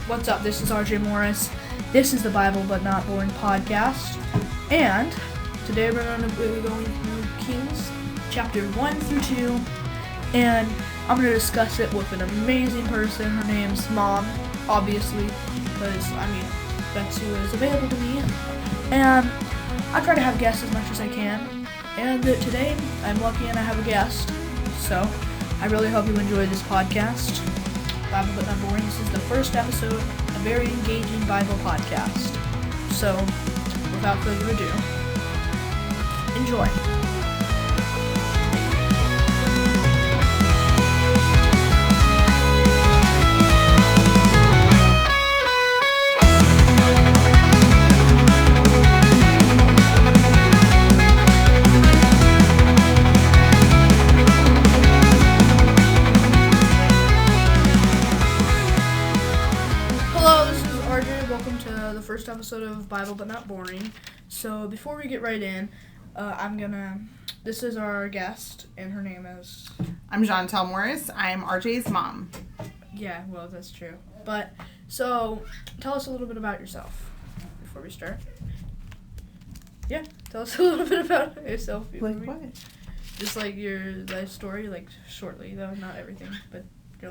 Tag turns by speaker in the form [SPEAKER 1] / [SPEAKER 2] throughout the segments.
[SPEAKER 1] What's up? This is Jhontiel Morriss. This is the Bible But Not Boring podcast. And today we're going to be going through Kings chapter 1 through 2. And I'm going to discuss it with an amazing person. Her name's Mom, obviously, because, that's who is available to me. And I try to have guests as much as I can. And today, I'm lucky and I have a guest. So, I really hope you enjoy this podcast. Bible But Not Boring. This is the first episode, a very engaging Bible podcast. So, without further ado, enjoy. First episode of Bible But Not Boring. So before we get right in, this is our guest, and her name is...
[SPEAKER 2] I'm Jhontiel Morriss. I'm RJ's mom.
[SPEAKER 1] Yeah, well, that's true. But, so, tell us a little bit about yourself before we start. Yeah, tell us a little bit about yourself.
[SPEAKER 2] Like what?
[SPEAKER 1] Just like your life story, like shortly, though, not everything, but...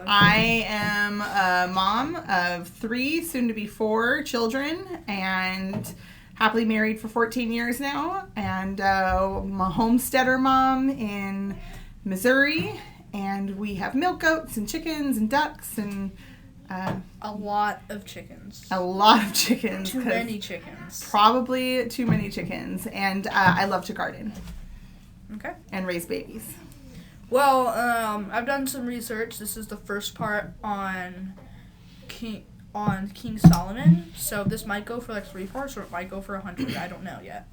[SPEAKER 2] I am a mom of 3, soon to be 4 children, and happily married for 14 years now, and I'm a homesteader mom in Missouri, and we have milk goats and chickens and ducks and
[SPEAKER 1] a lot of chickens.
[SPEAKER 2] Too
[SPEAKER 1] many chickens.
[SPEAKER 2] Probably too many chickens, and I love to garden.
[SPEAKER 1] Okay.
[SPEAKER 2] And raise babies.
[SPEAKER 1] Well, I've done some research. This is the first part on King Solomon. So this might go for like 3 parts, or it might go for 100. I don't know yet.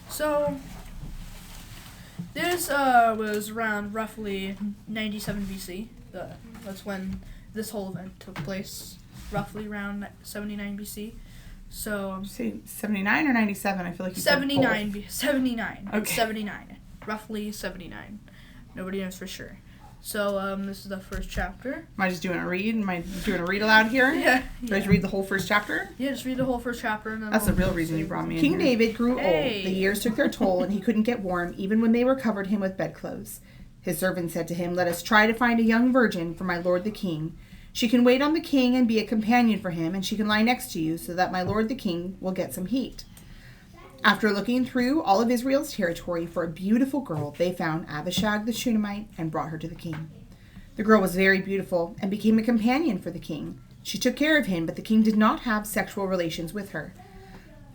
[SPEAKER 1] So this was around roughly 97 BC. That's when this whole event took place. Roughly around 79 BC. So
[SPEAKER 2] say 79 or 97? I feel like you
[SPEAKER 1] 79. 79.
[SPEAKER 2] Okay.
[SPEAKER 1] It's 79. Roughly 79. Nobody knows for sure. So, this is the first chapter.
[SPEAKER 2] Am I just doing a read? Am I doing a read aloud here?
[SPEAKER 1] Yeah.
[SPEAKER 2] Do I read the whole first chapter?
[SPEAKER 1] Yeah, just read the whole first chapter. And then
[SPEAKER 2] That's the real reason you brought me in.
[SPEAKER 3] King David grew old.
[SPEAKER 1] Hey.
[SPEAKER 3] The years took their toll, and he couldn't get warm, even when they recovered him with bedclothes. His servants said to him, "Let us try to find a young virgin for my lord the king. She can wait on the king and be a companion for him, and she can lie next to you, so that my lord the king will get some heat." After looking through all of Israel's territory for a beautiful girl, they found Abishag the Shunammite and brought her to the king. The girl was very beautiful and became a companion for the king. She took care of him, but the king did not have sexual relations with her.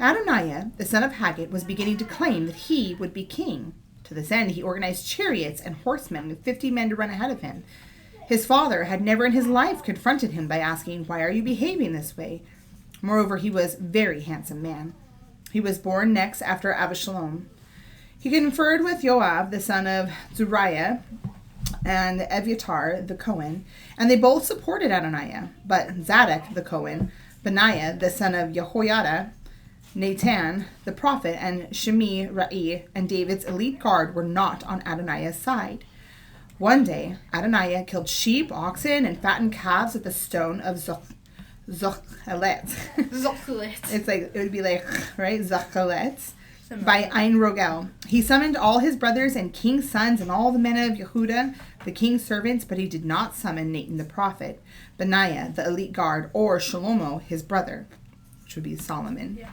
[SPEAKER 3] Adonya, the son of Haggit, was beginning to claim that he would be king. To this end, he organized chariots and horsemen with 50 men to run ahead of him. His father had never in his life confronted him by asking, "Why are you behaving this way?" Moreover, he was a very handsome man. He was born next after Absalom. He conferred with Joab, the son of Zeruiah, and Eviatar, the Cohen, and they both supported Adoniah. But Zadok, the Cohen, Benaiah, the son of Jehoiada, Nathan, the prophet, and Shimei, Ra'i, and David's elite guard were not on Adoniah's side. One day, Adoniah killed sheep, oxen, and fattened calves at the stone of Zochelet. It's like, it would be like, right? Zochelet. By Ein Rogel. He summoned all his brothers and king's sons and all the men of Yehuda, the king's servants, but he did not summon Nathan the prophet, Benaiah, the elite guard, or Shlomo, his brother, which would be Solomon.
[SPEAKER 1] Yeah.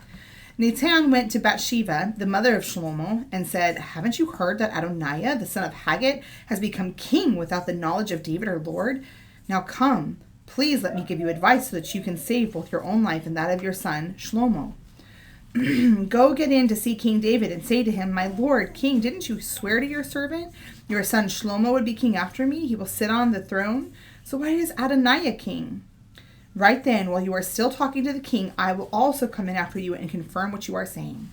[SPEAKER 3] Nathan went to Bathsheba, the mother of Shlomo, and said, "Haven't you heard that Adoniah, the son of Haggit, has become king without the knowledge of David our Lord? Now come, please let me give you advice so that you can save both your own life and that of your son, Shlomo. Go get in to see King David and say to him, 'My lord, king, didn't you swear to your servant? Your son Shlomo would be king after me. He will sit on the throne. So why is Adoniah king?' Right then, while you are still talking to the king, I will also come in after you and confirm what you are saying."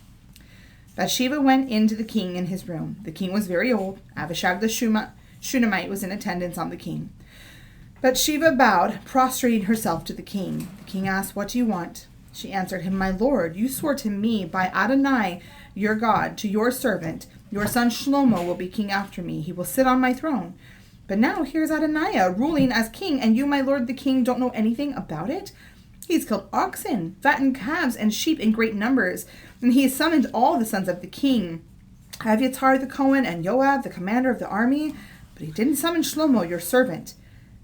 [SPEAKER 3] Bathsheba went in to the king in his room. The king was very old. Abishag the Shunammite was in attendance on the king. Bathsheba bowed, prostrating herself to the king. The king asked, "What do you want?" She answered him, "My lord, you swore to me by Adonai, your God, to your servant, your son Shlomo will be king after me. He will sit on my throne. But now here's Adoniah ruling as king, and you, my lord the king, don't know anything about it? He's killed oxen, fattened calves, and sheep in great numbers, and he has summoned all the sons of the king, Abiathar the Cohen and Joab, the commander of the army, but he didn't summon Shlomo, your servant.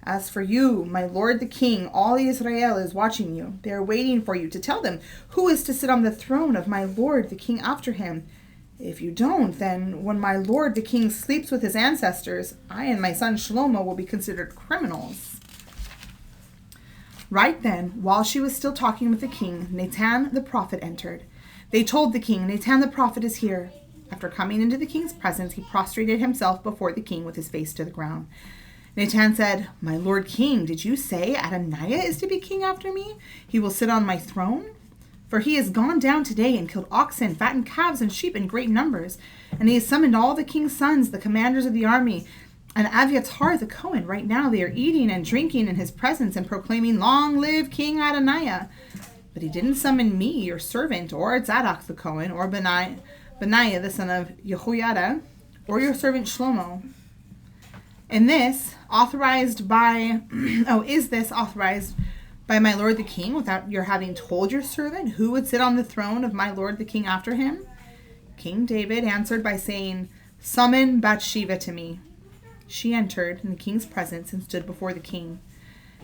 [SPEAKER 3] As for you, my lord the king, all Israel is watching you. They are waiting for you to tell them who is to sit on the throne of my lord the king after him. If you don't, then when my lord the king sleeps with his ancestors, I and my son Shlomo will be considered criminals. Right then, while she was still talking with the king, Nathan the prophet entered. They told the king, Nathan the prophet is here. After coming into the king's presence, he prostrated himself before the king with his face to the ground. Nathan said, My lord king, did you say Adoniah is to be king after me? He will sit on my throne? For he has gone down today and killed oxen, fattened calves, and sheep in great numbers. And he has summoned all the king's sons, the commanders of the army, and Abiathar the Cohen. Right now they are eating and drinking in his presence and proclaiming, Long live King Adoniah. But he didn't summon me, your servant, or Zadok the Cohen, or Benaiah the son of Jehoiada, or your servant Shlomo. Is this authorized by my lord the king without your having told your servant who would sit on the throne of my lord the king after him? King David answered by saying, Summon Bathsheba to me. She entered in the king's presence and stood before the king.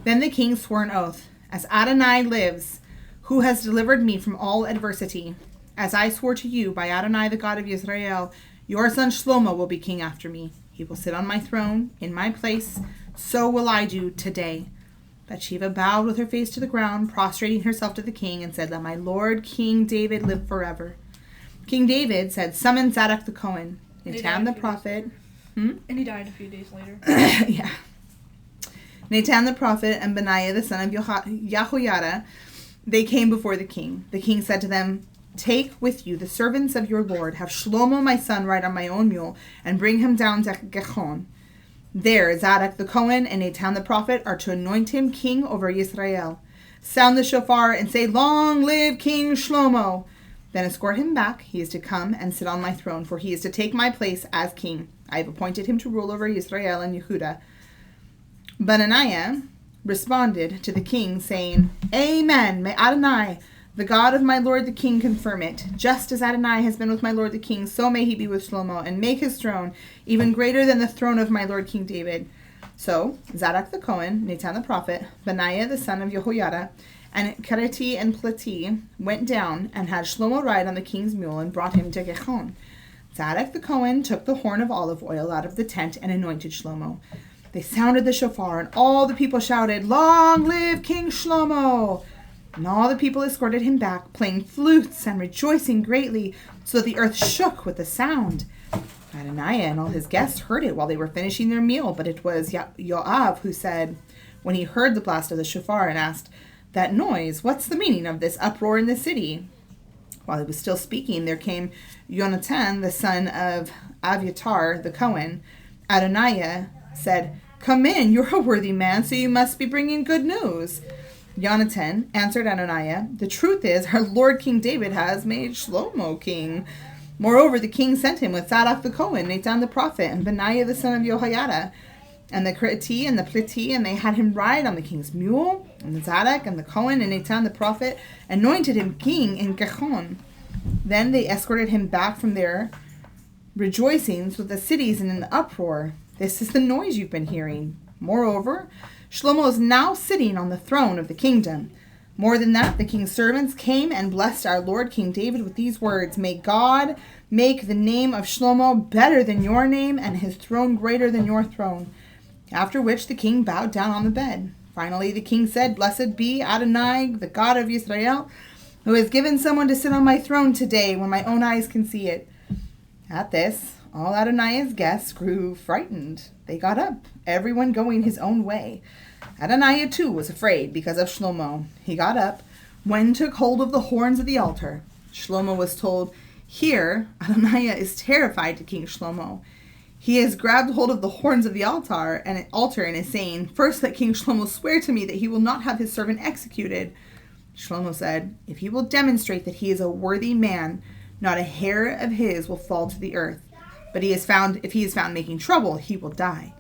[SPEAKER 3] Then the king swore an oath, As Adonai lives, who has delivered me from all adversity, as I swore to you by Adonai the God of Israel, your son Shlomo will be king after me. He will sit on my throne, in my place. So will I do today. Bathsheba bowed with her face to the ground, prostrating herself to the king, and said, Let my lord King David live forever. King David said, Summon Zadok the Cohen, Nathan the prophet.
[SPEAKER 1] And he died a few days later.
[SPEAKER 3] Yeah. Nathan the prophet and Benaiah the son of Jehoiada, they came before the king. The king said to them, Take with you the servants of your lord, have Shlomo my son ride on my own mule, and bring him down to Gihon. There Zadok the Cohen and Nathan the prophet are to anoint him king over Israel. Sound the shofar and say, Long live King Shlomo. Then escort him back. He is to come and sit on my throne, for he is to take my place as king. I have appointed him to rule over Israel and Yehudah. Benaiah responded to the king, saying, Amen. May Adonai, the God of my lord the king, confirm it. Just as Adonai has been with my lord the king, so may he be with Shlomo, and make his throne even greater than the throne of my lord King David. So Zadok the Cohen, Nathan the prophet, Benaiah the son of Jehoiada, and Kareti and Pleti went down and had Shlomo ride on the king's mule and brought him to Gihon. Zadok the Cohen took the horn of olive oil out of the tent and anointed Shlomo. They sounded the shofar, and all the people shouted, Long live King Shlomo! And all the people escorted him back, playing flutes and rejoicing greatly, so that the earth shook with the sound. Adoniah and all his guests heard it while they were finishing their meal, but it was Joab who said, when he heard the blast of the shofar, and asked, That noise, what's the meaning of this uproar in the city? While he was still speaking, there came Jonathan, the son of Abiathar the Cohen. Adoniah said, Come in, you're a worthy man, so you must be bringing good news. Jonathan answered Adoniah, The truth is, our Lord King David has made Shlomo king. Moreover, the king sent him with Zadok the Cohen, Nathan the prophet, and Benaiah the son of Jehoiada, and the Kareti and the Pleti, and they had him ride on the king's mule. And the Zadok and the Cohen and Nathan the prophet anointed him king in Gihon. Then they escorted him back from their rejoicings with the cities and in the uproar. This is the noise you've been hearing. Moreover, Shlomo is now sitting on the throne of the kingdom. More than that, the king's servants came and blessed our Lord King David with these words, May God make the name of Shlomo better than your name, and his throne greater than your throne. After which the king bowed down on the bed. Finally, the king said, Blessed be Adonai, the God of Israel, who has given someone to sit on my throne today when my own eyes can see it. At this, all Adonai's guests grew frightened. They got up, everyone going his own way. Adoniah too was afraid because of Shlomo. He got up, went and took hold of the horns of the altar. Shlomo was told, Here, Adoniah is terrified to King Shlomo. He has grabbed hold of the horns of the altar and is saying, First let King Shlomo swear to me that he will not have his servant executed. Shlomo said, If he will demonstrate that he is a worthy man, not a hair of his will fall to the earth. But if he is found making trouble, he will die.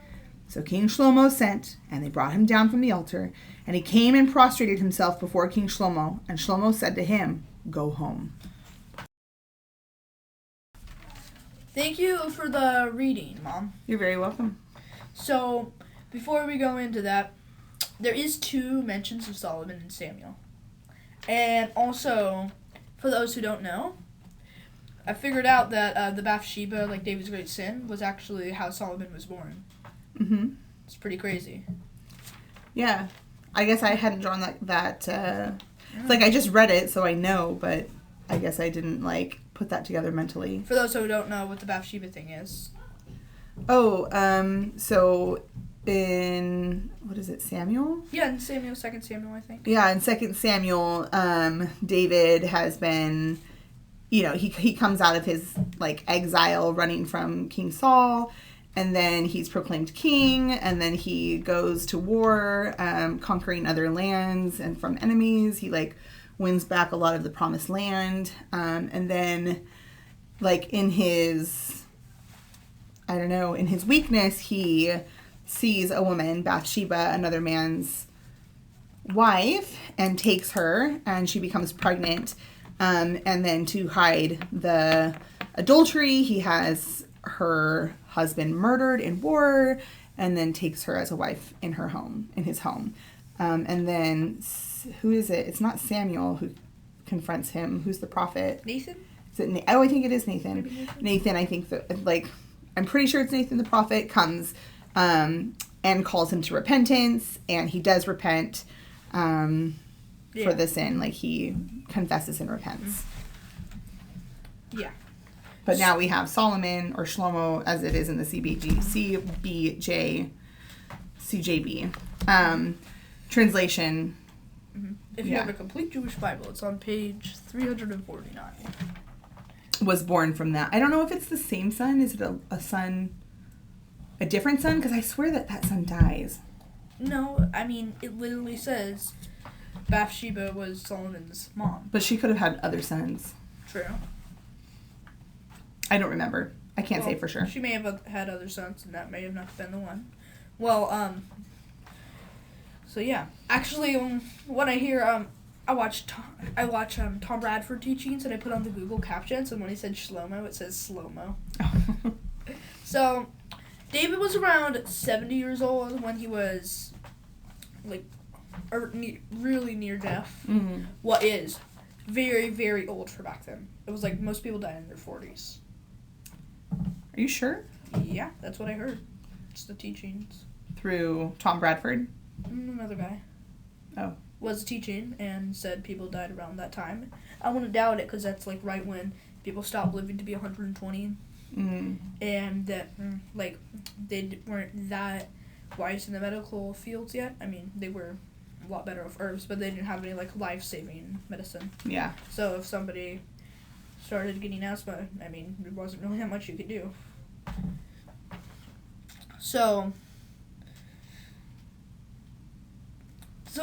[SPEAKER 3] So King Shlomo sent, and they brought him down from the altar, and he came and prostrated himself before King Shlomo, and Shlomo said to him, "Go home."
[SPEAKER 1] Thank you for the reading, Mom.
[SPEAKER 3] You're very welcome.
[SPEAKER 1] So, before we go into that, there is 2 mentions of Solomon and Samuel. And also, for those who don't know, I figured out that the Bathsheba, like David's great sin, was actually how Solomon was born.
[SPEAKER 3] Mm-hmm.
[SPEAKER 1] It's pretty crazy.
[SPEAKER 3] Yeah. I guess I hadn't drawn that like, I just read it, so I know, but I guess I didn't, put that together mentally.
[SPEAKER 1] For those who don't know what the Bathsheba thing is.
[SPEAKER 3] Oh, so in, what is it, Samuel?
[SPEAKER 1] Yeah, in 2 Samuel, I think.
[SPEAKER 3] Yeah, in 2 Samuel, David has been, he comes out of his, exile running from King Saul, and then he's proclaimed king, and then he goes to war, conquering other lands and from enemies. He, wins back a lot of the promised land, and then, in his, in his weakness, he sees a woman, Bathsheba, another man's wife, and takes her, and she becomes pregnant, and then to hide the adultery, he has her husband murdered in war, and then takes her as a wife in his home. And then, who is it? It's not Samuel who confronts him. Who's the prophet?
[SPEAKER 1] Nathan?
[SPEAKER 3] Is it? I think it is Nathan. Nathan, I think that, I'm pretty sure it's Nathan the prophet, comes and calls him to repentance, and he does repent for the sin. He confesses and repents.
[SPEAKER 1] Yeah.
[SPEAKER 3] But now we have Solomon, or Shlomo, as it is in the CJB translation.
[SPEAKER 1] Mm-hmm. If you have a complete Jewish Bible, it's on page 349.
[SPEAKER 3] Was born from that. I don't know if it's the same son. Is it a son, a different son? Because I swear that son dies.
[SPEAKER 1] No, it literally says Bathsheba was Solomon's mom.
[SPEAKER 3] But she could have had other sons.
[SPEAKER 1] True.
[SPEAKER 3] I don't remember. I can't say for sure.
[SPEAKER 1] She may have had other sons, and that may have not been the one. Well, so yeah. Actually, when I hear, I watch Tom Bradford teachings, and I put on the Google captions, and when he said Shlomo, it says slow-mo.
[SPEAKER 3] Oh.
[SPEAKER 1] So, David was around 70 years old when he was, really near death.
[SPEAKER 3] Mm-hmm.
[SPEAKER 1] What is very, very old for back then. It was most people died in their 40s.
[SPEAKER 3] Are you sure?
[SPEAKER 1] Yeah, that's what I heard. It's the teachings.
[SPEAKER 3] Through Tom Bradford?
[SPEAKER 1] Another guy.
[SPEAKER 3] Oh.
[SPEAKER 1] Was teaching and said people died around that time. I wouldn't doubt it because that's right when people stopped living to be 120.
[SPEAKER 3] Mm.
[SPEAKER 1] And that, they weren't that wise in the medical fields yet. They were a lot better with herbs, but they didn't have any, life-saving medicine.
[SPEAKER 3] Yeah.
[SPEAKER 1] So if somebody started getting asthma, there wasn't really that much you could do. So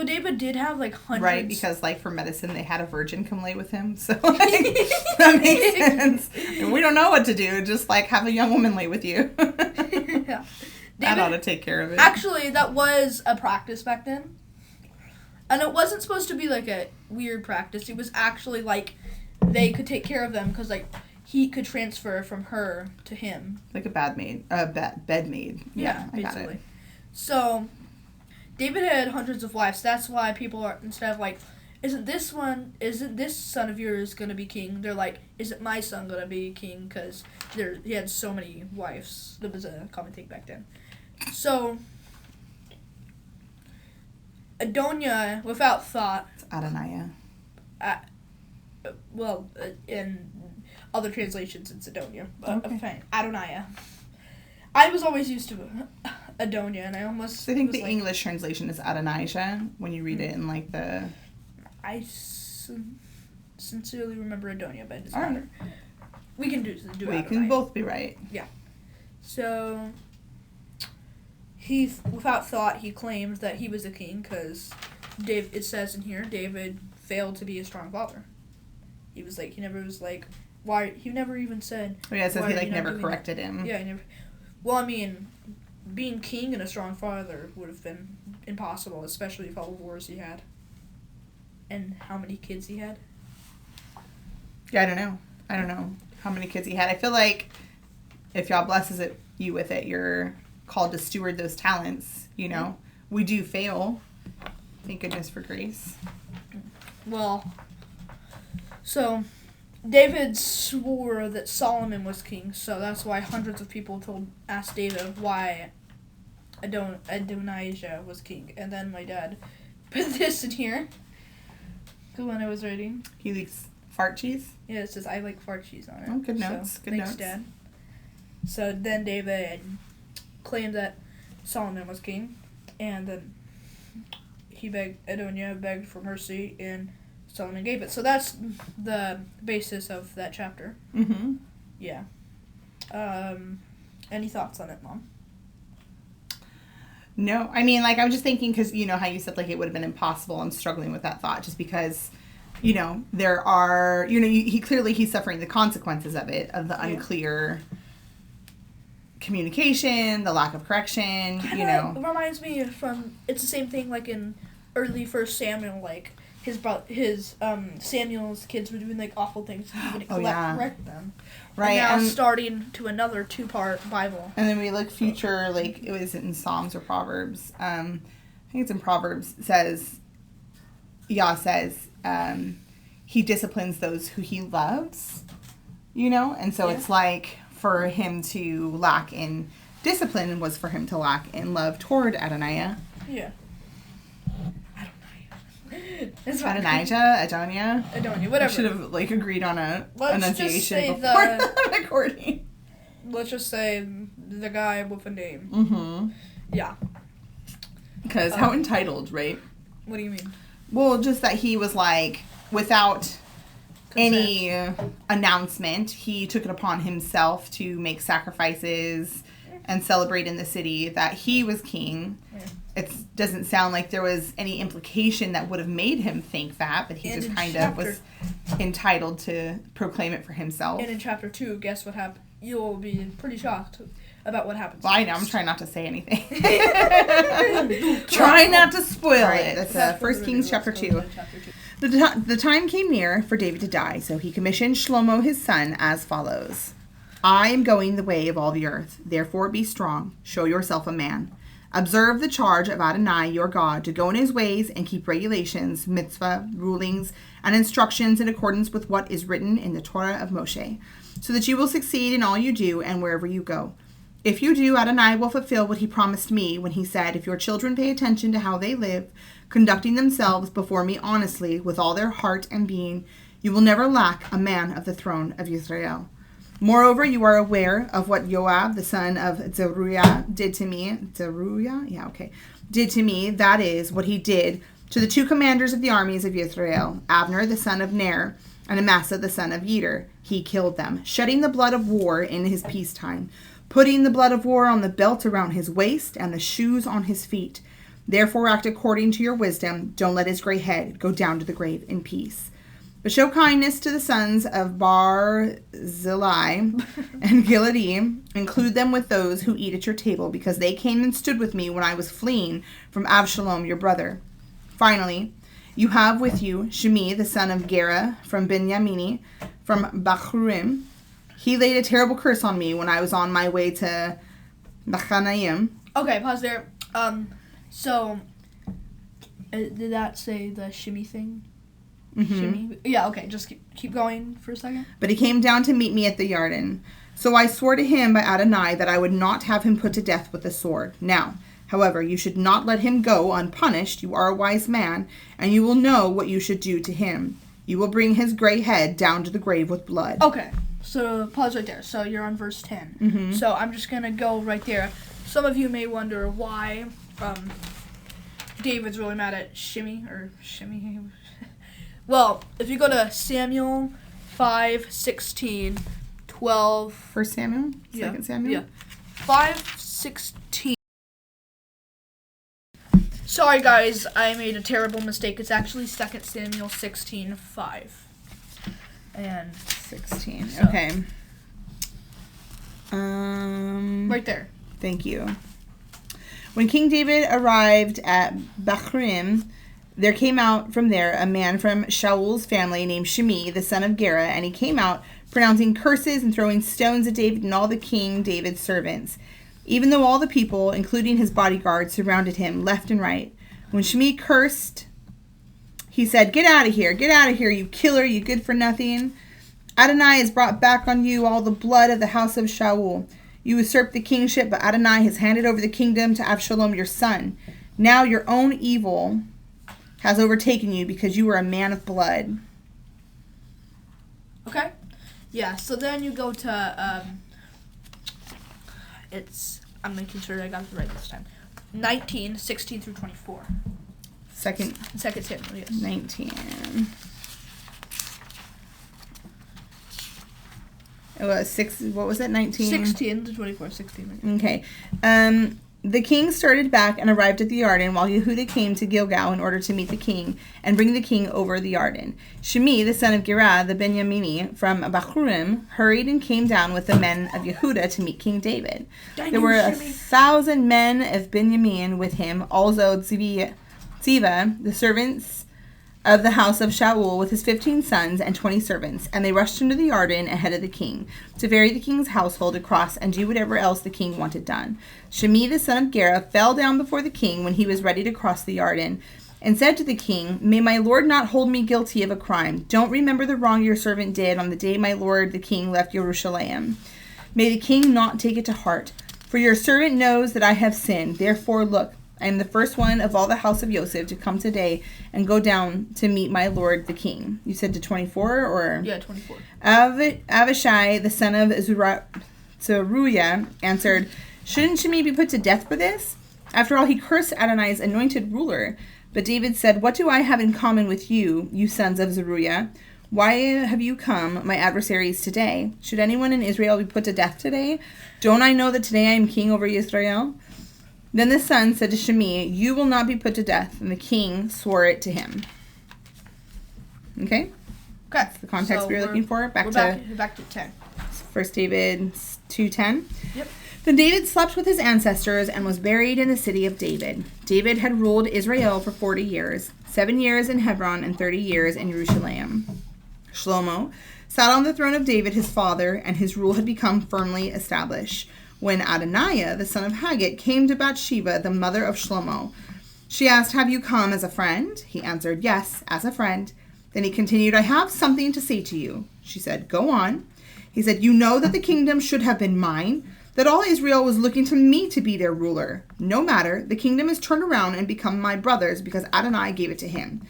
[SPEAKER 1] David did have, hundreds.
[SPEAKER 3] Right, because, for medicine, they had a virgin come lay with him, so, that makes sense. And we don't know what to do, just, have a young woman lay with you.
[SPEAKER 1] Yeah.
[SPEAKER 3] That ought to take care of it.
[SPEAKER 1] Actually, that was a practice back then. And it wasn't supposed to be, a weird practice. It was actually, they could take care of them because, he could transfer from her to him.
[SPEAKER 3] Like a bed maid.
[SPEAKER 1] Yeah,
[SPEAKER 3] I
[SPEAKER 1] basically.
[SPEAKER 3] got it.
[SPEAKER 1] So, David had hundreds of wives. That's why people are, instead of isn't this son of yours going to be king? They're isn't my son going to be king? Because he had so many wives. That was a common thing back then. So, Adonya, without thought.
[SPEAKER 3] It's Adonya.
[SPEAKER 1] In other translations, it's Adonya.
[SPEAKER 3] Okay.
[SPEAKER 1] Fine. Adonya. I was always used to Adonya, and I almost.
[SPEAKER 3] So I think the English translation is Adonijah when you read it in the.
[SPEAKER 1] I sincerely remember Adonya, but it doesn't matter.
[SPEAKER 3] Right.
[SPEAKER 1] We can do
[SPEAKER 3] We can both be right.
[SPEAKER 1] Yeah. So he, without thought, he claimed that he was a king because it says in here David failed to be a strong father. He was he never was why, he never even said.
[SPEAKER 3] Oh yeah, it says he never corrected him.
[SPEAKER 1] Yeah, he never. Well, being king and a strong father would have been impossible, especially with all the wars he had. And how many kids he had?
[SPEAKER 3] Yeah, I don't know how many kids he had. I feel like if y'all blesses you with it, you're called to steward those talents, you know. We do fail. Thank goodness for grace.
[SPEAKER 1] Well, so David swore that Solomon was king, so that's why hundreds of people asked David why Adonijah was king. And then my dad put this in here when I was writing.
[SPEAKER 3] He likes fart cheese?
[SPEAKER 1] Yeah, it says I like fart cheese on it.
[SPEAKER 3] Oh, good notes.
[SPEAKER 1] So,
[SPEAKER 3] good
[SPEAKER 1] thanks,
[SPEAKER 3] notes.
[SPEAKER 1] Dad. So then David claimed that Solomon was king, and then Adonya begged for mercy, and Solomon gave it. So that's the basis of that chapter.
[SPEAKER 3] Mm-hmm.
[SPEAKER 1] Yeah. Any thoughts on it, Mom?
[SPEAKER 3] No, I mean, like, I'm just thinking, because, you know, how you said, like, it would have been impossible. I'm struggling with that thought, just because, you know, there are, you know, he's suffering the consequences of it, of the unclear communication, the lack of correction, you know.
[SPEAKER 1] It reminds me it's the same thing, like, in early 1 Samuel, like, Samuel's kids were doing, like, awful things, and he would correct them.
[SPEAKER 3] Right.
[SPEAKER 1] And now starting to another 2-part Bible.
[SPEAKER 3] And then we look future, like, it was in Psalms or Proverbs. I think it's in Proverbs. Yah says, he disciplines those who he loves, you know? And so it's like, for him to lack in discipline was for him to lack in love toward Adonijah.
[SPEAKER 1] Yeah.
[SPEAKER 3] Adonya,
[SPEAKER 1] whatever.
[SPEAKER 3] We should have, like, agreed on a enunciation before the recording.
[SPEAKER 1] Let's just say the guy with a name.
[SPEAKER 3] Mm-hmm.
[SPEAKER 1] Yeah.
[SPEAKER 3] Because how entitled, right?
[SPEAKER 1] What do you mean?
[SPEAKER 3] Well, just that he was, like, without any announcement, he took it upon himself to make sacrifices and celebrate in the city that he was king. Yeah. It doesn't sound like there was any implication that would have made him think that, but he just kind of was entitled to proclaim it for himself.
[SPEAKER 1] And in chapter 2, guess what happened? You'll be pretty shocked about what happens.
[SPEAKER 3] Well, I know. I'm trying not to say anything. Try not to spoil it. That's 1 Kings chapter 2. The time came near for David to die, so he commissioned Shlomo his son as follows. I am going the way of all the earth. Therefore be strong. Show yourself a man. Observe the charge of Adonai, your God, to go in his ways and keep regulations, mitzvah, rulings, and instructions in accordance with what is written in the Torah of Moshe, so that you will succeed in all you do and wherever you go. If you do, Adonai will fulfill what he promised me when he said, if your children pay attention to how they live, conducting themselves before me honestly with all their heart and being, you will never lack a man of the throne of Israel. Moreover, you are aware of what Joab, the son of Zeruiah, did to me. Zeruiah? Yeah, okay. Did to me, that is, what he did to the 2 commanders of the armies of Israel, Abner, the son of Ner, and Amasa, the son of Yeder. He killed them, shedding the blood of war in his peacetime, putting the blood of war on the belt around his waist and the shoes on his feet. Therefore act according to your wisdom. Don't let his gray head go down to the grave in peace. But show kindness to the sons of Barzillai and Gilead. Include them with those who eat at your table, because they came and stood with me when I was fleeing from Absalom, your brother. Finally, you have with you Shimei, the son of Gera, from Benyamini, from Bachurim. He laid a terrible curse on me when I was on my way to Machanaim.
[SPEAKER 1] Okay, pause there. Did that say the Shimei thing? Mm-hmm. Shimei? Yeah, okay, just keep going for a second.
[SPEAKER 3] But he came down to meet me at the Yarden. So I swore to him by Adonai that I would not have him put to death with the sword. Now, however, you should not let him go unpunished. You are a wise man, and you will know what you should do to him. You will bring his gray head down to the grave with blood.
[SPEAKER 1] Okay, so pause right there. So you're on verse 10.
[SPEAKER 3] Mm-hmm.
[SPEAKER 1] So I'm just going to go right there. Some of you may wonder why David's really mad at Shimei. Well, if you go to Samuel 5:16, 12...
[SPEAKER 3] 1 Samuel? 2 Samuel?
[SPEAKER 1] Yeah. 5:16. Sorry, guys, I made a terrible mistake. It's actually 2 Samuel 16:5. And
[SPEAKER 3] 16.
[SPEAKER 1] So.
[SPEAKER 3] Okay.
[SPEAKER 1] Right there.
[SPEAKER 3] Thank you. When King David arrived at Bathsheba, there came out from there a man from Shaul's family named Shimei, the son of Gera, and he came out pronouncing curses and throwing stones at David and all the King David's servants, even though all the people, including his bodyguards, surrounded him left and right. When Shimei cursed, he said, get out of here, you killer, you good for nothing. Adonai has brought back on you all the blood of the house of Shaul. You usurped the kingship, but Adonai has handed over the kingdom to Absalom, your son. Now your own evil has overtaken you because you were a man of blood.
[SPEAKER 1] Okay. Yeah, so then you go to, I'm making sure I got it right this time. 19, 16 through 24.
[SPEAKER 3] Second
[SPEAKER 1] Samuel, yes.
[SPEAKER 3] 19. It was what was it, 19?
[SPEAKER 1] 16 to 24, 16. Right?
[SPEAKER 3] Okay. The king started back and arrived at the Jordan, while Yehuda came to Gilgal in order to meet the king and bring the king over the Jordan. Shimei, the son of Gera, the Benyamini from Bathsheba, hurried and came down with the men of Yehuda to meet King David. There were 1,000 men of Benjamin with him, also Ziva, the servants of the house of Shaul, with his 15 sons and 20 servants, and they rushed into the Jordan ahead of the king, to ferry the king's household across and do whatever else the king wanted done. Shimei, the son of Gera, fell down before the king when he was ready to cross the Jordan, and said to the king, may my lord not hold me guilty of a crime. Don't remember the wrong your servant did on the day my lord the king left Jerusalem. May the king not take it to heart, for your servant knows that I have sinned. Therefore, look, I am the first one of all the house of Joseph to come today and go down to meet my lord the king. You said to 24 or?
[SPEAKER 1] Yeah, 24.
[SPEAKER 3] Avishai, the son of Zeruiah, answered, shouldn't Shimei be put to death for this? After all, he cursed Adonai's anointed ruler. But David said, what do I have in common with you, you sons of Zeruiah? Why have you come, my adversaries, today? Should anyone in Israel be put to death today? Don't I know that today I am king over Israel? Then the son said to Shimei, you will not be put to death. And the king swore it to him. Okay? That's the context
[SPEAKER 1] so
[SPEAKER 3] we were looking for. Back
[SPEAKER 2] to 10.
[SPEAKER 3] 1 David 2:10.
[SPEAKER 1] Yep.
[SPEAKER 3] Then David slept with his ancestors and was buried in the city of David. David had ruled Israel for 40 years, 7 years in Hebron and 30 years in Jerusalem. Shlomo sat on the throne of David his father, and his rule had become firmly established. When Adoniah, the son of Haggith, came to Bathsheba, the mother of Shlomo, she asked, have you come as a friend? He answered, yes, as a friend. Then he continued, I have something to say to you. She said, go on. He said, you know that the kingdom should have been mine, that all Israel was looking to me to be their ruler. No matter, the kingdom has turned around and become my brother's because Adonai gave it to him.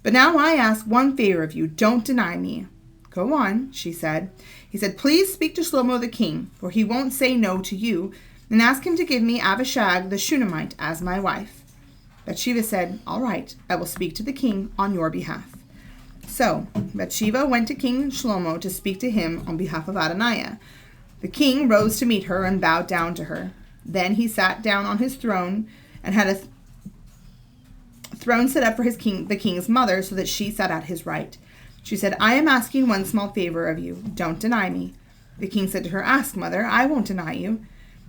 [SPEAKER 3] But now I ask one favor of you, don't deny me. Go on, she said. He said, please speak to Shlomo the king, for he won't say no to you, and ask him to give me Abishag the Shunammite as my wife. Bathsheba said, all right, I will speak to the king on your behalf. So Bathsheba went to King Shlomo to speak to him on behalf of Adoniah. The king rose to meet her and bowed down to her. Then he sat down on his throne and had a throne set up for the king's mother so that she sat at his right. She said, I am asking one small favor of you. Don't deny me. The king said to her, ask, mother. I won't deny you.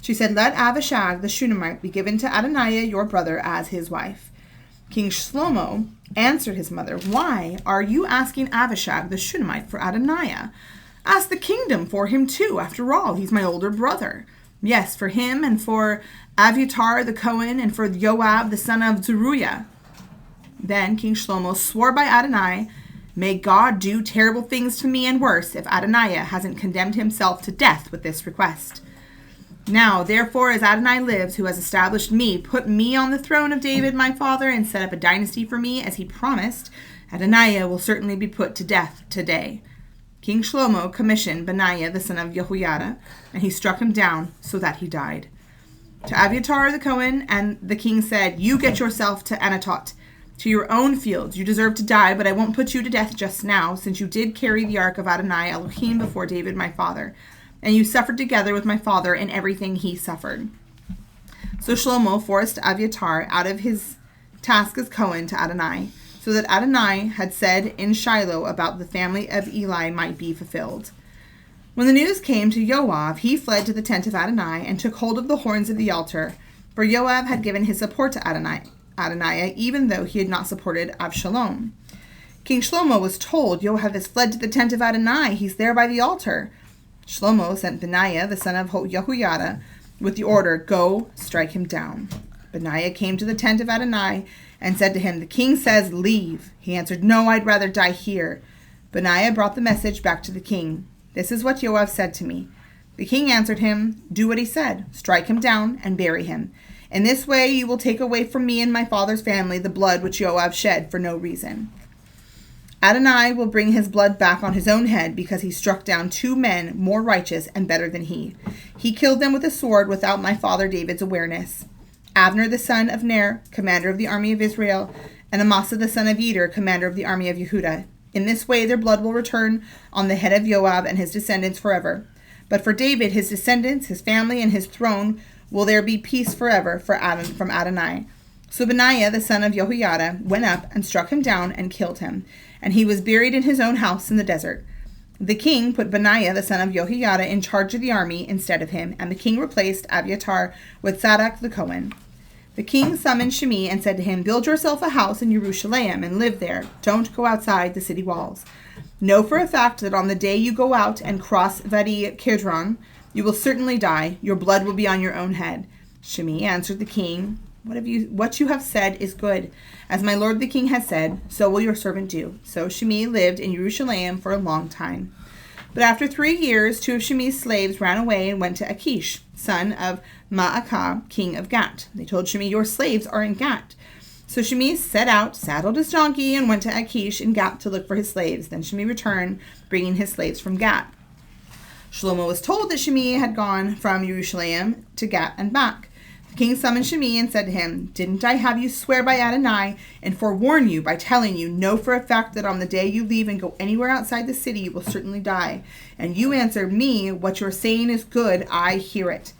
[SPEAKER 3] She said, let Abishag the Shunammite be given to Adoniah, your brother, as his wife. King Shlomo answered his mother, why are you asking Abishag the Shunammite for Adoniah? Ask the kingdom for him too. After all, he's my older brother. Yes, for him and for Aviatar the Cohen and for Joab the son of Zeruiah. Then King Shlomo swore by Adonai, may God do terrible things to me and worse if Adoniah hasn't condemned himself to death with this request. Now, therefore, as Adonai lives, who has established me, put me on the throne of David my father, and set up a dynasty for me, as he promised, Adoniah will certainly be put to death today. King Shlomo commissioned Benaiah the son of Jehoiada, and he struck him down so that he died. To Abiatar the Cohen, and the king said, you get yourself to Anatot, to your own fields. You deserve to die, but I won't put you to death just now, since you did carry the ark of Adonai Elohim before David my father, and you suffered together with my father in everything he suffered. So Shlomo forced Abiatar out of his task as Cohen to Adonai, so that Adonai had said in Shiloh about the family of Eli might be fulfilled. When the news came to Joab, he fled to the tent of Adonai and took hold of the horns of the altar. For Joab had given his support to Adoniah, even though he had not supported Absalom. King Shlomo was told, Joab has fled to the tent of Adonai. He's there by the altar. Shlomo sent Benaiah, the son of Jehoiada, with the order, go, strike him down. Benaiah came to the tent of Adonai and said to him, the king says, leave. He answered, no, I'd rather die here. Benaiah brought the message back to the king. This is what Joab said to me. The king answered him, do what he said. Strike him down and bury him. In this way you will take away from me and my father's family the blood which Joab shed for no reason. Adonai will bring his blood back on his own head because he struck down 2 men more righteous and better than he. He killed them with a sword without my father David's awareness. Abner the son of Ner, commander of the army of Israel, and Amasa the son of Eder, commander of the army of Yehuda. In this way their blood will return on the head of Joab and his descendants forever. But for David, his descendants, his family, and his throne will there be peace forever from Adonai. So Benaiah the son of Jehoiada went up and struck him down and killed him, and he was buried in his own house in the desert. The king put Benaiah the son of Jehoiada in charge of the army instead of him, and the king replaced Abiathar with Zadok the Cohen. The king summoned Shimei and said to him, build yourself a house in Jerusalem and live there. Don't go outside the city walls. Know for a fact that on the day you go out and cross Vadi Kidron, you will certainly die. Your blood will be on your own head. Shimei answered the king, what you have said is good. As my lord the king has said, so will your servant do. So Shimei lived in Jerusalem for a long time. But after 3 years, 2 of Shimei's slaves ran away and went to Achish, son of Maacah, king of Gat. They told Shimei, your slaves are in Gat. So Shimei set out, saddled his donkey, and went to Achish in Gat to look for his slaves. Then Shimei returned, bringing his slaves from Gat. Shlomo was told that Shimei had gone from Jerusalem to Gat and back. The king summoned Shimei and said to him, didn't I have you swear by Adonai and forewarn you by telling you, know for a fact that on the day you leave and go anywhere outside the city, you will certainly die? And you answered me, what you're saying is good, I hear it.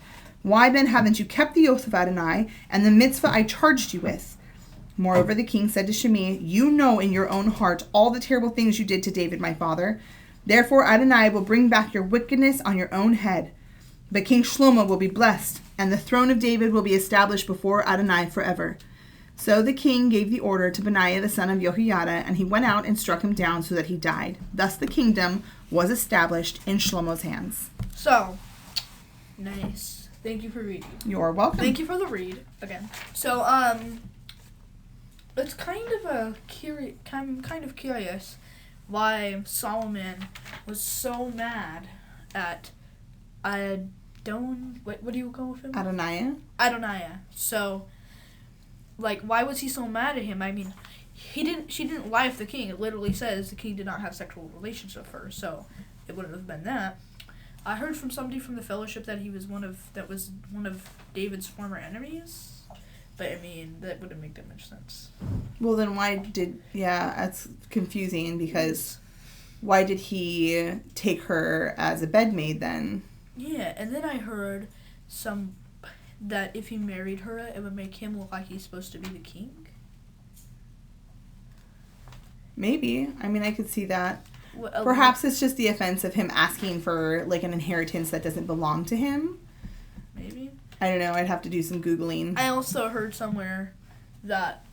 [SPEAKER 3] Why then haven't you kept the oath of Adonai and the mitzvah I charged you with? Moreover, the king said to Shimei, you know in your own heart all the terrible things you did to David my father. Therefore Adonai will bring back your wickedness on your own head. But King Shlomo will be blessed, and the throne of David will be established before Adonai forever. So the king gave the order to Benaiah the son of Jehoiada, and he went out and struck him down so that he died. Thus the kingdom was established in Shlomo's hands.
[SPEAKER 1] So, nice. Thank you for reading.
[SPEAKER 3] You're welcome.
[SPEAKER 1] Thank you for the read again. So, it's kind of curious why Solomon was so mad at what do you go with him? Adoniah. So, like, why was he so mad at him? I mean, she didn't lie with the king. It literally says the king did not have sexual relations with her, so it wouldn't have been that. I heard from somebody from the fellowship that he was one of David's former enemies. But I mean, that wouldn't make that much sense.
[SPEAKER 3] Well, then that's confusing because why did he take her as a bedmaid then?
[SPEAKER 1] Yeah, and then I heard that if he married her, it would make him look like he's supposed to be the king.
[SPEAKER 3] Maybe. I mean, I could see that. Perhaps it's just the offense of him asking for, like, an inheritance that doesn't belong to him.
[SPEAKER 1] Maybe.
[SPEAKER 3] I don't know. I'd have to do some Googling.
[SPEAKER 1] I also heard somewhere that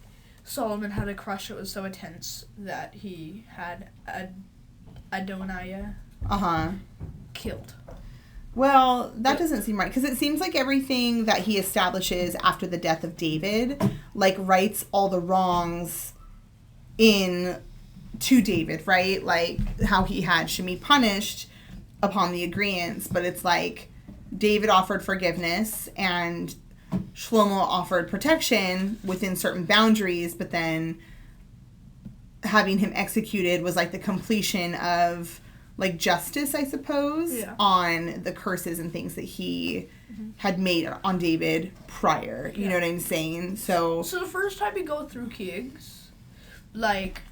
[SPEAKER 1] Solomon had a crush that was so intense that he had Adonya killed.
[SPEAKER 3] Well, that doesn't seem right, because it seems like everything that he establishes after the death of David, like, rights all the wrongs to David, right? Like, how he had Shimei punished upon the agreements, but it's like David offered forgiveness and Shlomo offered protection within certain boundaries, but then having him executed was like the completion of, like, justice, I suppose, on the curses and things that he had made on David prior. You know what I'm saying? So
[SPEAKER 1] the first time you go through Kings, like,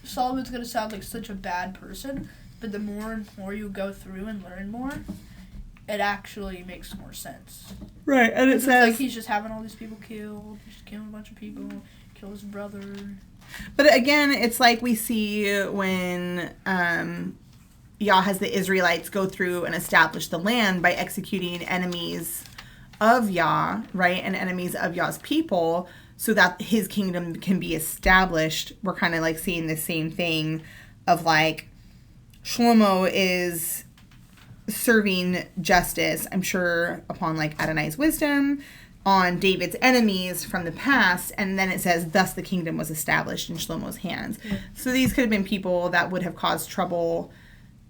[SPEAKER 1] Solomon's going to sound like such a bad person, but the more and more you go through and learn more, it actually makes more sense.
[SPEAKER 3] Right, and it says,
[SPEAKER 1] like, he's just having all these people killed, just killing a bunch of people, kill his brother.
[SPEAKER 3] But again, it's like we see when Yah has the Israelites go through and establish the land by executing enemies of Yah, right, and enemies of Yah's people, so that his kingdom can be established. We're kind of like seeing the same thing of like Shlomo is serving justice, I'm sure, upon like Adonai's wisdom on David's enemies from the past, and then it says, thus the kingdom was established in Shlomo's hands. Yeah. So these could have been people that would have caused trouble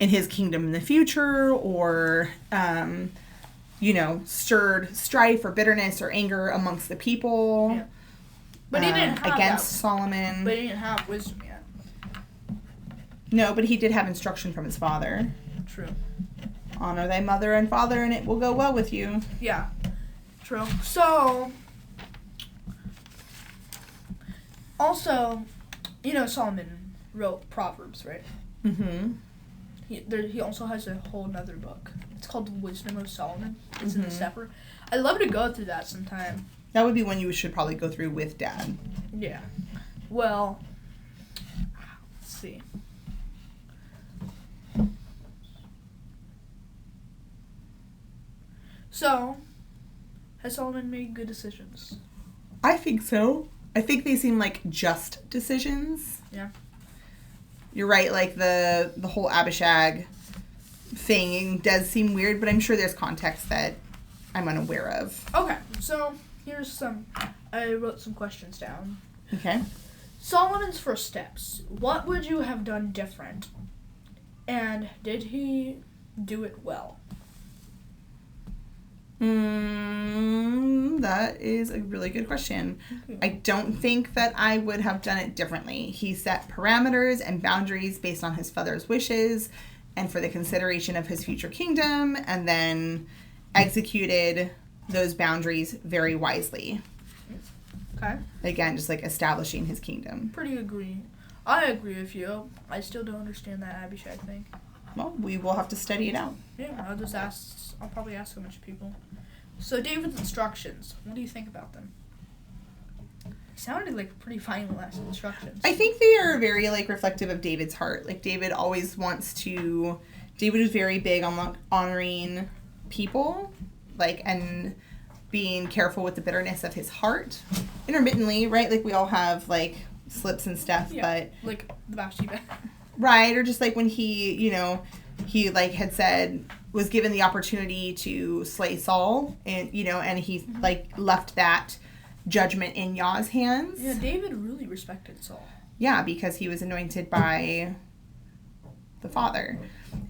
[SPEAKER 3] in his kingdom in the future, or stirred strife or bitterness or anger amongst the people.
[SPEAKER 1] Yeah. But he didn't have
[SPEAKER 3] against Solomon.
[SPEAKER 1] But he didn't have wisdom yet.
[SPEAKER 3] No, but he did have instruction from his father.
[SPEAKER 1] True.
[SPEAKER 3] Honor thy mother and father, and it will go well with you.
[SPEAKER 1] Yeah. True. So, also, Solomon wrote Proverbs, right?
[SPEAKER 3] Mm-hmm.
[SPEAKER 1] He also has a whole nother book. It's called The Wisdom of Solomon. It's in the Sefer. I'd love to go through that sometime.
[SPEAKER 3] That would be one you should probably go through with Dad.
[SPEAKER 1] Yeah. Well, let's see. So, has Solomon made good decisions?
[SPEAKER 3] I think so. I think they seem like just decisions.
[SPEAKER 1] Yeah.
[SPEAKER 3] You're right, like the whole Abishag thing does seem weird, but I'm sure there's context that I'm unaware of.
[SPEAKER 1] Okay, so I wrote some questions down.
[SPEAKER 3] Okay.
[SPEAKER 1] Solomon's first steps. What would you have done different? And did he do it well?
[SPEAKER 3] That is a really good question. Okay. I don't think that I would have done it differently. He set parameters and boundaries based on his father's wishes and for the consideration of his future kingdom, and then executed those boundaries very wisely.
[SPEAKER 1] Okay.
[SPEAKER 3] Again, just like establishing his kingdom.
[SPEAKER 1] I agree with you. I still don't understand that Abishag thing.
[SPEAKER 3] Well, we will have to study it out.
[SPEAKER 1] Yeah, I'll probably ask a bunch of people. So David's instructions, what do you think about them? It sounded like pretty final last instructions.
[SPEAKER 3] I think they are very reflective of David's heart. Like David was very big on honoring people, and being careful with the bitterness of his heart. Intermittently, right? Like we all have slips and stuff,
[SPEAKER 1] yeah, but like the Bathsheba.
[SPEAKER 3] Right, or just when he had said, was given the opportunity to slay Saul, and and he left that judgment in Yah's hands.
[SPEAKER 1] Yeah, David really respected Saul.
[SPEAKER 3] Yeah, because he was anointed by the Father.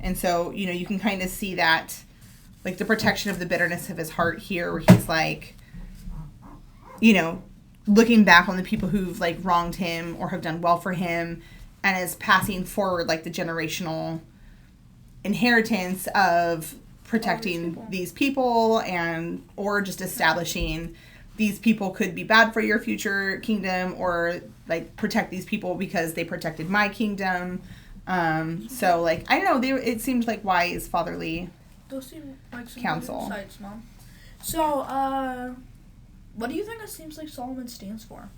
[SPEAKER 3] And so, you can kind of see that, the protection of the bitterness of his heart here, where he's looking back on the people who've wronged him or have done well for him, and is passing forward the generational inheritance of protecting these people, and or just establishing these people could be bad for your future kingdom, or protect these people because they protected my kingdom. So I don't know, it seemed wise fatherly.
[SPEAKER 1] Those seem like some
[SPEAKER 3] counsel.
[SPEAKER 1] Good insights, Mom. So, what do you think it seems like Solomon stands for?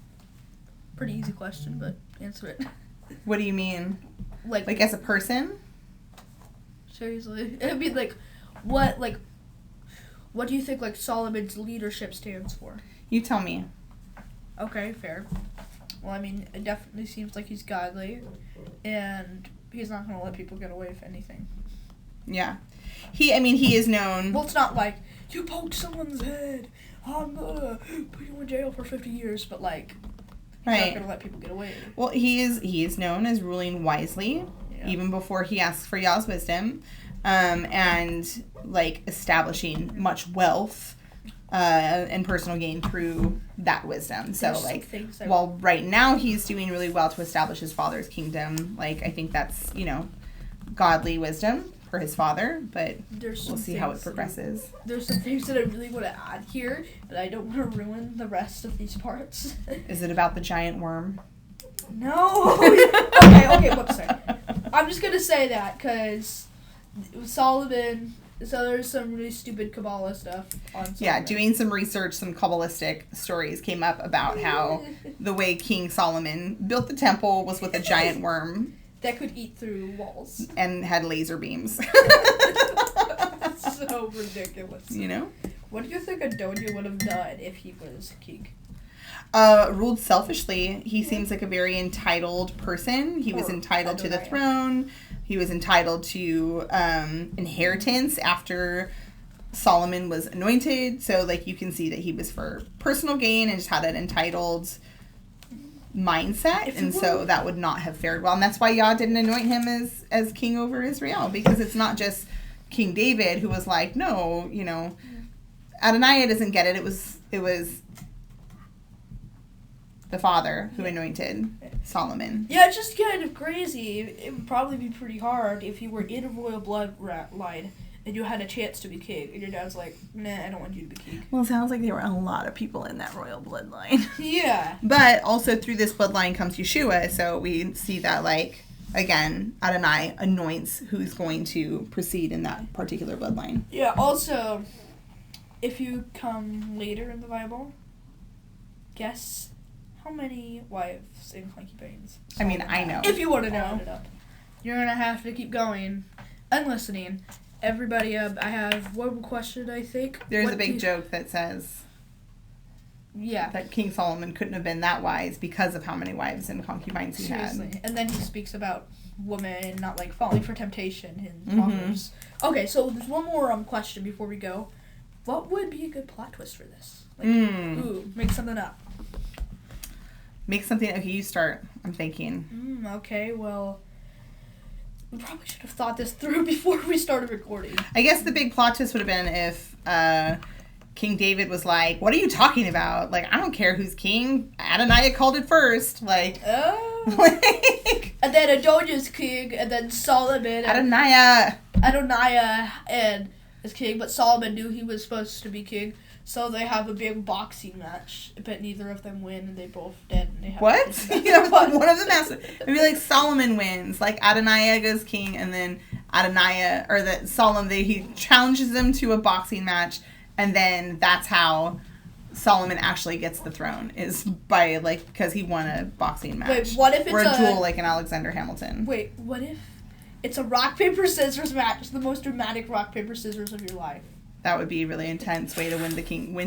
[SPEAKER 1] Pretty easy question, but answer it.
[SPEAKER 3] What do you mean? As a person?
[SPEAKER 1] Seriously. It'd be what do you think Solomon's leadership stands for?
[SPEAKER 3] You tell me.
[SPEAKER 1] Okay, fair. Well, it definitely seems like he's godly, and he's not going to let people get away with anything.
[SPEAKER 3] Yeah. He is known...
[SPEAKER 1] Well, it's not you poked someone's head, I'm going to put you in jail for 50 years, but he's not going to let people get away.
[SPEAKER 3] Well, he is known as ruling wisely, even before he asks for Yah's wisdom, and establishing much wealth and personal gain through that wisdom. So while right now he's doing really well to establish his father's kingdom, I think that's godly wisdom for his father, but we'll see how it progresses.
[SPEAKER 1] There's some things that I really want to add here, but I don't want to ruin the rest of these parts.
[SPEAKER 3] Is it about the giant worm?
[SPEAKER 1] No. Okay, whoops, sorry. I'm just gonna say that because Solomon. So there's some really stupid Kabbalah stuff on Solomon.
[SPEAKER 3] Yeah, doing some research, some Kabbalistic stories came up about how the way King Solomon built the temple was with a giant worm
[SPEAKER 1] that could eat through walls
[SPEAKER 3] and had laser beams.
[SPEAKER 1] So ridiculous. What do you think Adonya would have done if he was king?
[SPEAKER 3] Ruled selfishly. He seems like a very entitled person. He was entitled to the throne. He was entitled to inheritance after Solomon was anointed. So, like, you can see that he was for personal gain and just had an entitled mindset. And so that would not have fared well. And that's why Yah didn't anoint him as king over Israel. Because it's not just King David who was like, no, you know, Adonya doesn't get it. It was the father who anointed Solomon.
[SPEAKER 1] Yeah, it's just kind of crazy. It would probably be pretty hard if you were in a royal bloodline and you had a chance to be king, and your dad's like, nah, I don't want you to be king.
[SPEAKER 3] Well, it sounds like there were a lot of people in that royal bloodline.
[SPEAKER 1] Yeah.
[SPEAKER 3] But also through this bloodline comes Yeshua, so we see that, like, again, Adonai anoints who's going to proceed in that particular bloodline.
[SPEAKER 1] Yeah, also, if you come later in the Bible, guess how many wives and concubines?
[SPEAKER 3] I mean, I know.
[SPEAKER 1] If you want to know, you're going to have to keep going and listening. Everybody, I have one question, I think.
[SPEAKER 3] There's a big joke that says that King Solomon couldn't have been that wise because of how many wives and concubines he had.
[SPEAKER 1] And then he speaks about women not, like, falling for temptation in Proverbs. Okay, so there's one more question before we go. What would be a good plot twist for this? Like, make something up.
[SPEAKER 3] Make something. Okay, you start. I'm thinking.
[SPEAKER 1] Okay, well, we probably should have thought this through before we started recording.
[SPEAKER 3] I guess the big plot twist would have been if King David was like, "What are you talking about? Like, I don't care who's king. Adonai called it first." Like,
[SPEAKER 1] like, and then Adonya's king, and then Solomon.
[SPEAKER 3] Adonai
[SPEAKER 1] and is king, but Solomon knew he was supposed to be king. So they have a big boxing match, but neither of them win, and they both dead. And they have
[SPEAKER 3] what? One of them has to. Maybe like Solomon wins, like Adonai goes king, and then Adonai or that Solomon he challenges them to a boxing match, and then that's how Solomon actually gets the throne is by like because he won a boxing match.
[SPEAKER 1] Wait, what if it's
[SPEAKER 3] or a duel like in Alexander Hamilton?
[SPEAKER 1] Wait, what if it's a rock paper scissors match? It's the most dramatic rock paper scissors of your life.
[SPEAKER 3] That would be a really intense way to win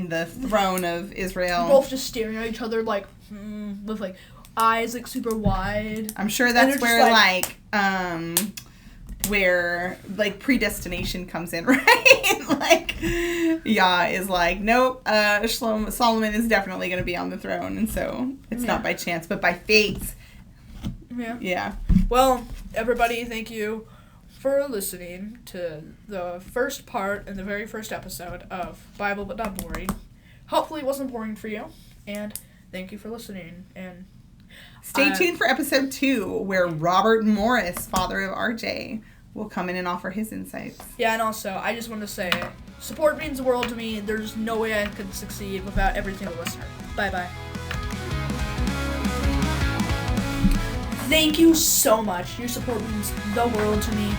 [SPEAKER 3] the throne of Israel.
[SPEAKER 1] Both just staring at each other like, with like eyes like super wide.
[SPEAKER 3] I'm sure that's where where like predestination comes in, right? Like, Yah is like, nope, Solomon is definitely going to be on the throne, and so it's not by chance, but by fate. Yeah.
[SPEAKER 1] Well, everybody, thank you for listening to the first part and the very first episode of Bible But Not Boring. Hopefully it wasn't boring for you, and thank you for listening. And
[SPEAKER 3] stay tuned for episode 2, where Robert Morriss, father of RJ, will come in and offer his insights.
[SPEAKER 1] Yeah, and also, I just want to say, support means the world to me. There's no way I could succeed without every single listener. Bye-bye. Thank you so much. Your support means the world to me,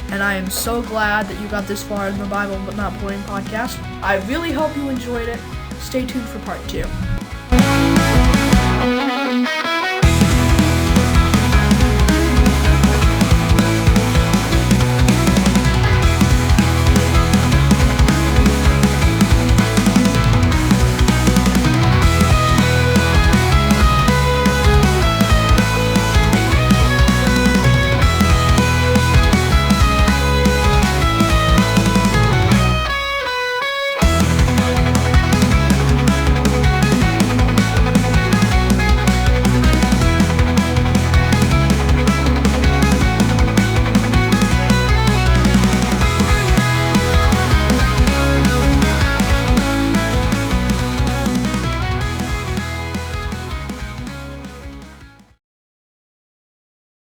[SPEAKER 1] and I am so glad that you got this far in the Bible But Not Boring podcast. I really hope you enjoyed it. Stay tuned for part 2.